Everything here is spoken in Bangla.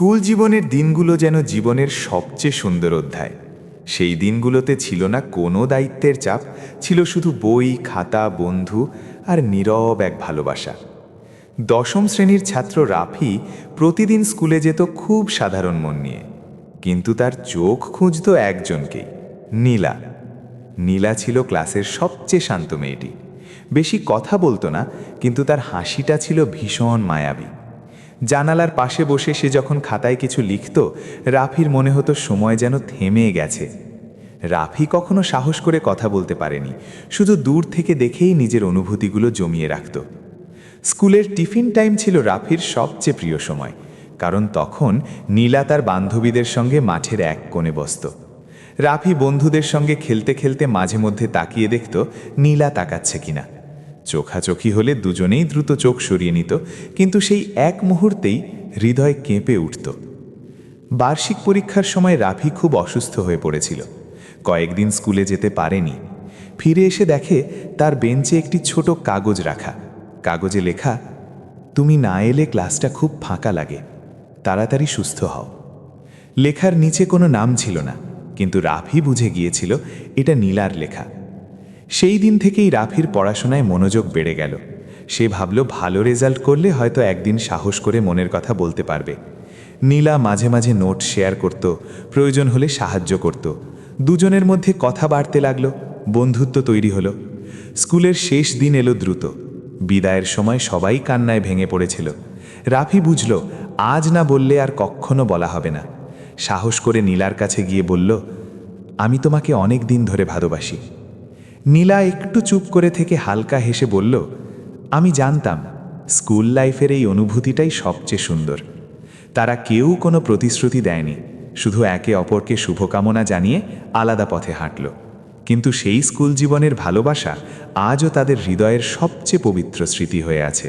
স্কুল জীবনের দিনগুলো যেন জীবনের সবচেয়ে সুন্দর অধ্যায়। সেই দিনগুলোতে ছিল না কোনো দায়িত্বের চাপ, ছিল শুধু বই, খাতা, বন্ধু আর নীরব এক ভালোবাসা। দশম শ্রেণীর ছাত্র রাফি প্রতিদিন স্কুলে যেত খুব সাধারণ মন নিয়ে, কিন্তু তার চোখ খুঁজত একজনকেই, নীলা। নীলা ছিল ক্লাসের সবচেয়ে শান্ত মেয়েটি। বেশি কথা বলতো না, কিন্তু তার হাসিটা ছিল ভীষণ মায়াবী। জানালার পাশে বসে সে যখন খাতায় কিছু লিখত, রাফির মনে হতো সময় যেন থেমে গেছে। রাফি কখনো সাহস করে কথা বলতে পারেনি, শুধু দূর থেকে দেখেই নিজের অনুভূতিগুলো জমিয়ে রাখত। স্কুলের টিফিন টাইম ছিল রাফির সবচেয়ে প্রিয় সময়, কারণ তখন নীলা তার বান্ধবীদের সঙ্গে মাঠের এক কোণে বসত। রাফি বন্ধুদের সঙ্গে খেলতে খেলতে মাঝে মধ্যে তাকিয়ে দেখত নীলা তাকাচ্ছে কিনা। চোখাচোখি হলে দুজনেই দ্রুত চোখ সরিয়ে নিত, কিন্তু সেই এক মুহূর্তেই হৃদয় কেঁপে উঠত। বার্ষিক পরীক্ষার সময় রাফি খুব অসুস্থ হয়ে পড়েছিল। কয়েকদিন স্কুলে যেতে পারেনি। ফিরে এসে দেখে তার বেঞ্চে একটি ছোট কাগজ রাখা। কাগজে লেখা, তুমি না এলে ক্লাসটা খুব ফাঁকা লাগে, তাড়াতাড়ি সুস্থ হও। লেখার নিচে কোনো নাম ছিল না, কিন্তু রাফি বুঝে গিয়েছিল এটা নীলার লেখা। সেই দিন থেকেই রাফির পড়াশোনায় মনোযোগ বেড়ে গেল। সে ভাবল ভালো রেজাল্ট করলে হয়তো একদিন সাহস করে মনের কথা বলতে পারবে। নীলা মাঝে মাঝে নোট শেয়ার করত, প্রয়োজন হলে সাহায্য করত। দুজনের মধ্যে কথা বাড়তে লাগলো, বন্ধুত্ব তৈরি হলো। স্কুলের শেষ দিন এলো দ্রুত। বিদায়ের সময় সবাই কান্নায় ভেঙে পড়েছিল। রাফি বুঝল আজ না বললে আর কখনো বলা হবে না। সাহস করে নীলার কাছে গিয়ে বলল, আমি তোমাকে অনেক দিন ধরে ভালোবাসি। নীলা একটু চুপ করে থেকে হালকা হেসে বলল, আমি জানতাম স্কুল লাইফের এই অনুভূতিটাই সবচেয়ে সুন্দর। তারা কেউ কোনো প্রতিশ্রুতি দেয়নি, শুধু একে অপরকে শুভকামনা জানিয়ে আলাদা পথে হাঁটল। কিন্তু সেই স্কুল জীবনের ভালোবাসা আজও তাদের হৃদয়ের সবচেয়ে পবিত্র স্মৃতি হয়ে আছে।